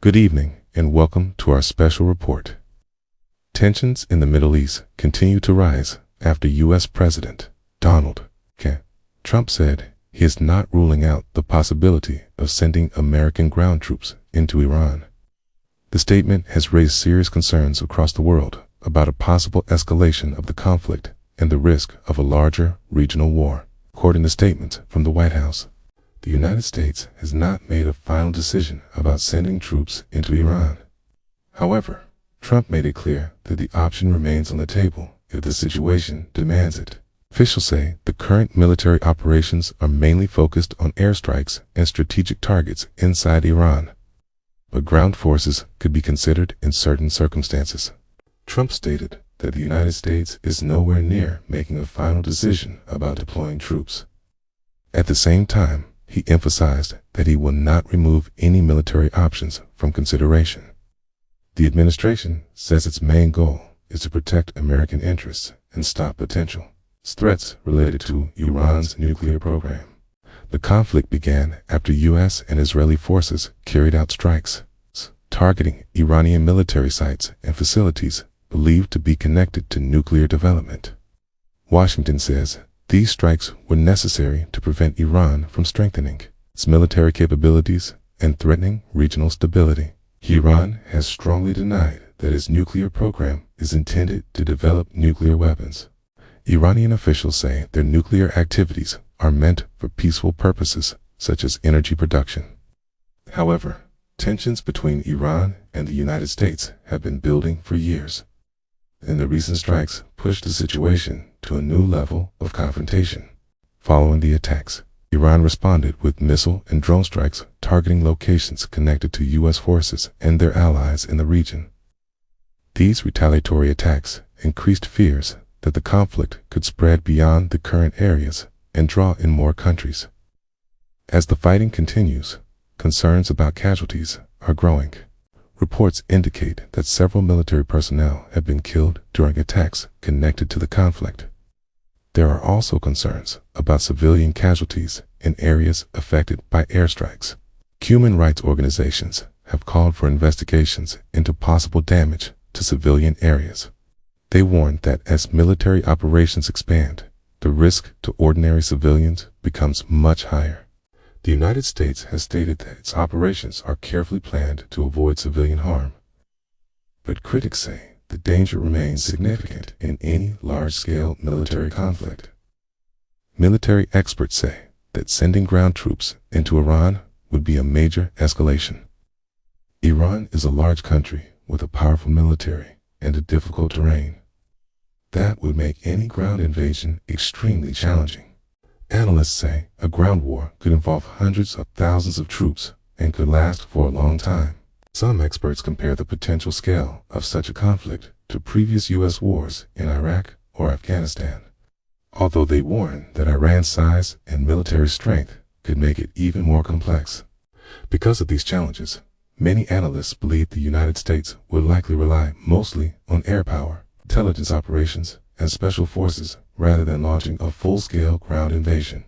Good evening and welcome to our special report. Tensions in the Middle East continue to rise after U.S. President Donald J. Trump said he is not ruling out the possibility of sending American ground troops into Iran. The statement has raised serious concerns across the world about a possible escalation of the conflict and the risk of a larger regional war. According to statements from the White House, the United States has not made a final decision about sending troops into Iran. However, Trump made it clear that the option remains on the table if the situation demands it. Officials say the current military operations are mainly focused on airstrikes and strategic targets inside Iran, but ground forces could be considered in certain circumstances. Trump stated that the United States is nowhere near making a final decision about deploying troops. At the same time, he emphasized that he will not remove any military options from consideration. The administration says its main goal is to protect American interests and stop potential threats related to Iran's nuclear program. The conflict began after U.S. and Israeli forces carried out strikes targeting Iranian military sites and facilities believed to be connected to nuclear development. Washington says these strikes were necessary to prevent Iran from strengthening its military capabilities and threatening regional stability. Iran has strongly denied that its nuclear program is intended to develop nuclear weapons. Iranian officials say their nuclear activities are meant for peaceful purposes, such as energy production. However, tensions between Iran and the United States have been building for years, and the recent strikes pushed the situation to a new level of confrontation. Following the attacks, Iran responded with missile and drone strikes targeting locations connected to U.S. forces and their allies in the region. These retaliatory attacks increased fears that the conflict could spread beyond the current areas and draw in more countries. As the fighting continues, concerns about casualties are growing. Reports indicate that several military personnel have been killed during attacks connected to the conflict. There are also concerns about civilian casualties in areas affected by airstrikes. Human rights organizations have called for investigations into possible damage to civilian areas. They warn that as military operations expand, the risk to ordinary civilians becomes much higher. The United States has stated that its operations are carefully planned to avoid civilian harm. But critics say the danger remains significant in any large-scale military conflict. Military experts say that sending ground troops into Iran would be a major escalation. Iran is a large country with a powerful military and a difficult terrain. That would make any ground invasion extremely challenging. Analysts say a ground war could involve hundreds of thousands of troops and could last for a long time. Some experts compare the potential scale of such a conflict to previous U.S. wars in Iraq or Afghanistan, although they warn that Iran's size and military strength could make it even more complex. Because of these challenges, many analysts believe the United States will likely rely mostly on air power, intelligence operations, and special forces rather than launching a full-scale ground invasion.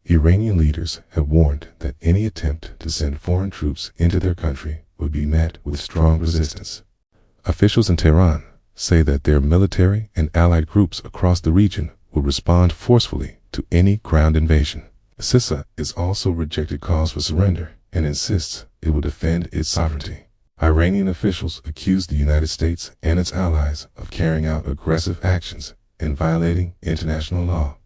Iranian leaders have warned that any attempt to send foreign troops into their country would be met with strong resistance. Officials in Tehran say that their military and allied groups across the region will respond forcefully to any ground invasion. CISA is also rejected calls for surrender and insists it will defend its sovereignty. Iranian officials accuse the United States and its allies of carrying out aggressive actions and violating international law.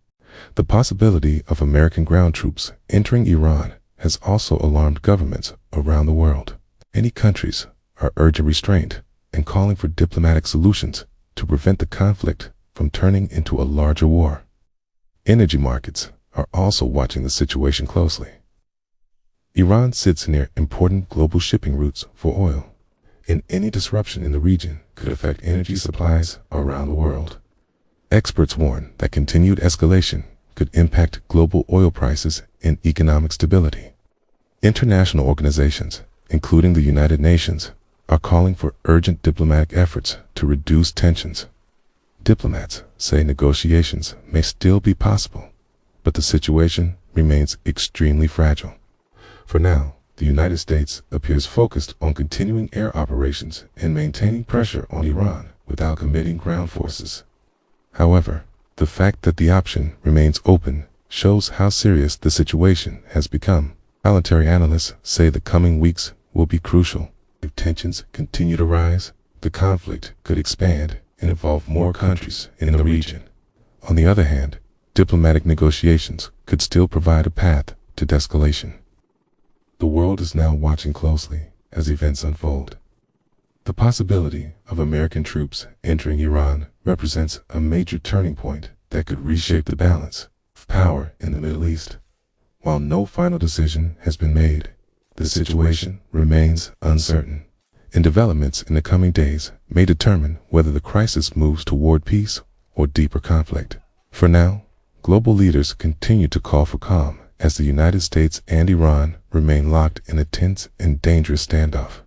The possibility of American ground troops entering Iran has also alarmed governments around the world. Many countries are urging restraint and calling for diplomatic solutions to prevent the conflict from turning into a larger war. Energy markets are also watching the situation closely. Iran sits near important global shipping routes for oil, and any disruption in the region could affect energy supplies around the world. Experts warn that continued escalation could impact global oil prices and economic stability. International organizations, including the United Nations, are calling for urgent diplomatic efforts to reduce tensions. Diplomats say negotiations may still be possible, but the situation remains extremely fragile. For now, the United States appears focused on continuing air operations and maintaining pressure on Iran without committing ground forces. However, the fact that the option remains open shows how serious the situation has become. Military analysts say the coming weeks will be crucial. If tensions continue to rise, the conflict could expand and involve more countries in the region. On the other hand, diplomatic negotiations could still provide a path to de-escalation. The world is now watching closely as events unfold. The possibility of American troops entering Iran represents a major turning point that could reshape the balance of power in the Middle East. While no final decision has been made, the situation remains uncertain, and developments in the coming days may determine whether the crisis moves toward peace or deeper conflict. For now, global leaders continue to call for calm as the United States and Iran remain locked in a tense and dangerous standoff.